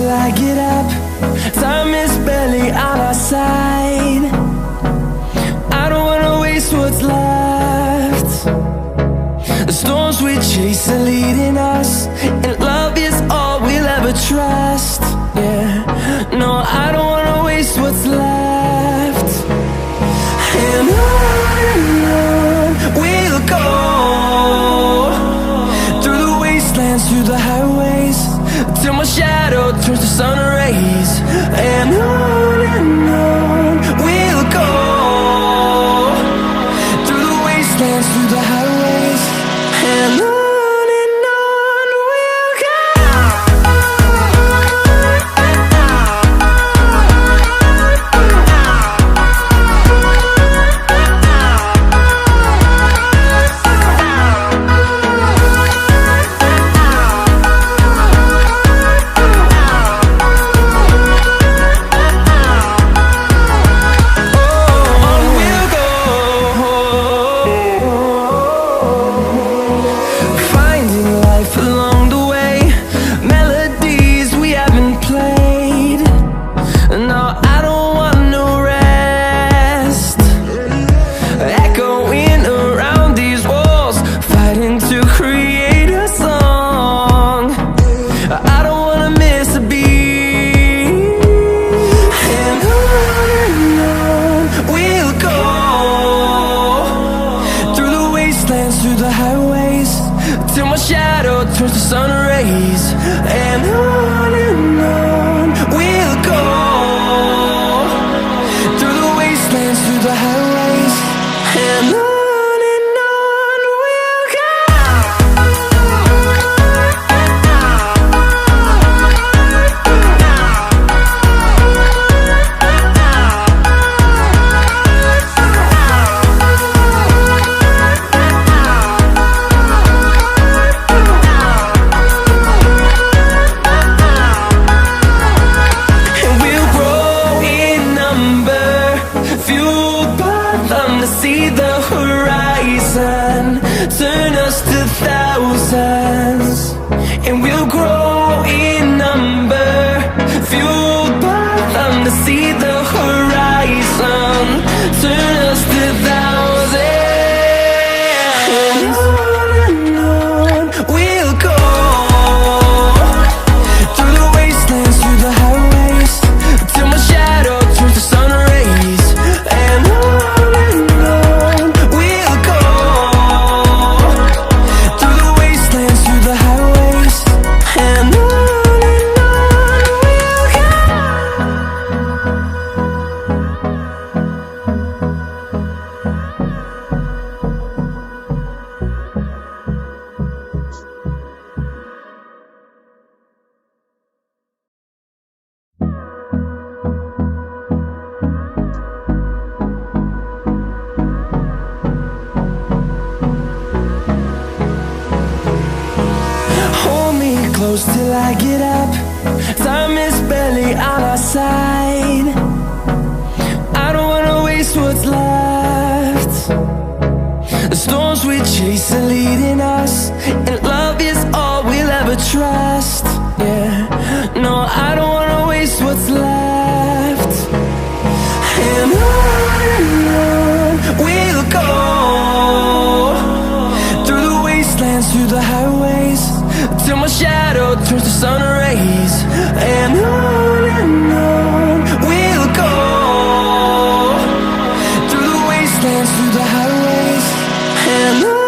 till I get up. Time is barely on our side. I don't wanna waste what's left. The storms we chase are leading us, and love is all we'll ever trust. Yeah, no, I don't wanna waste what's left. And on we'll go, through the wastelands, through the highways, till my shadow turns to sun rays. And on we'll go, through the wastelands, through the highways, and on. Through the highways, till my shadow turns to sun rays. And on we'll go, through the wastelands, through the highways, and on. See the horizon turn us to thousands, and we'll grow in number, fueled by them. To see the horizon turn us to thousands, and on we'll go, through the wastelands, through the highways, till my shadow turns to sun rays. And close till I get up. Time is barely on our side. I don't wanna waste what's left. The storms we chase are leading us, and love is all we'll ever trust. Yeah, no, I don't wanna waste what's left. And on we'll go, through the wastelands, through the highways, till my shadow turns to sun rays. And on we'll go, through the wastelands, through the highways, and on.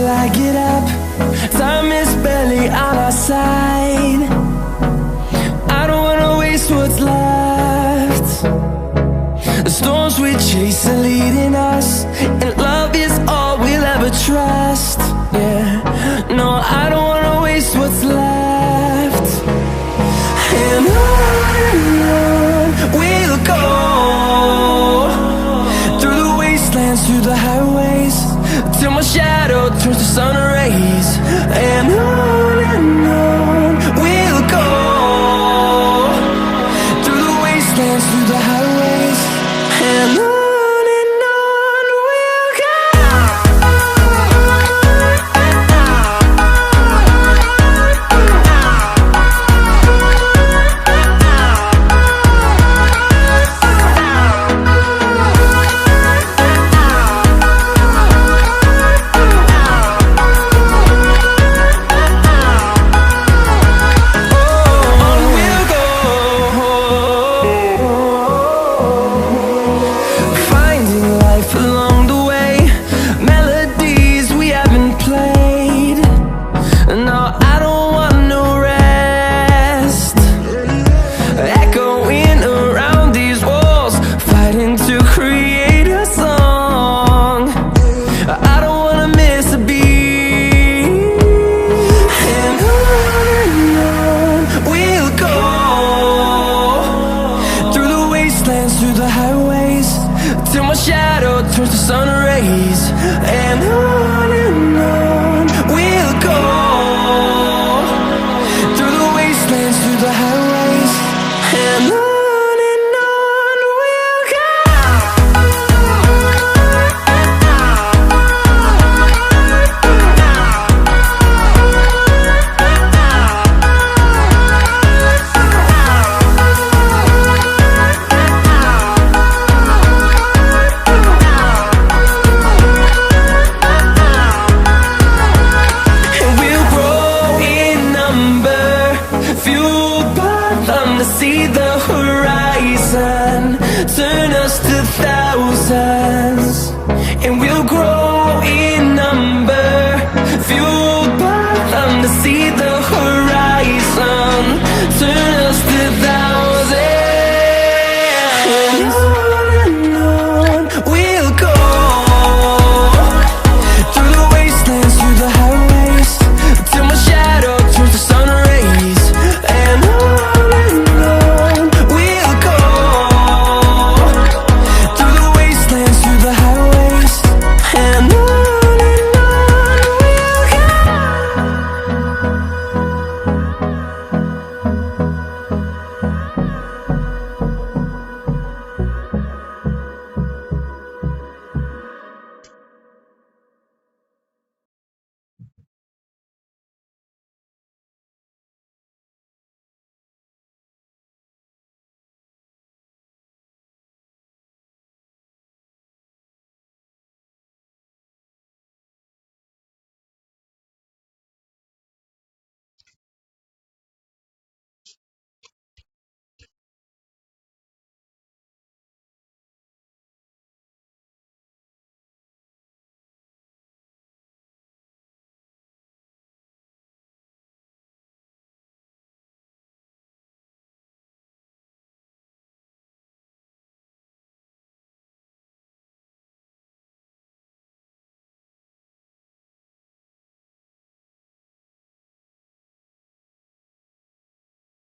I get up. Time is barely on our side. I don't wanna waste what's left. The storms we chase are leading us, and love is all we'll ever trust. Yeah, no, I don't wanna waste what's left. And on we'll go, through the wastelands, through the highways, till my shadow turns to sun rays. And on we'll go, through the wastelands, through the highways, and on. Through the highways, till my shadow turns to sun rays. And on we'll go, through the wastelands, through the highways, and on. Fueled by them to see the horizon.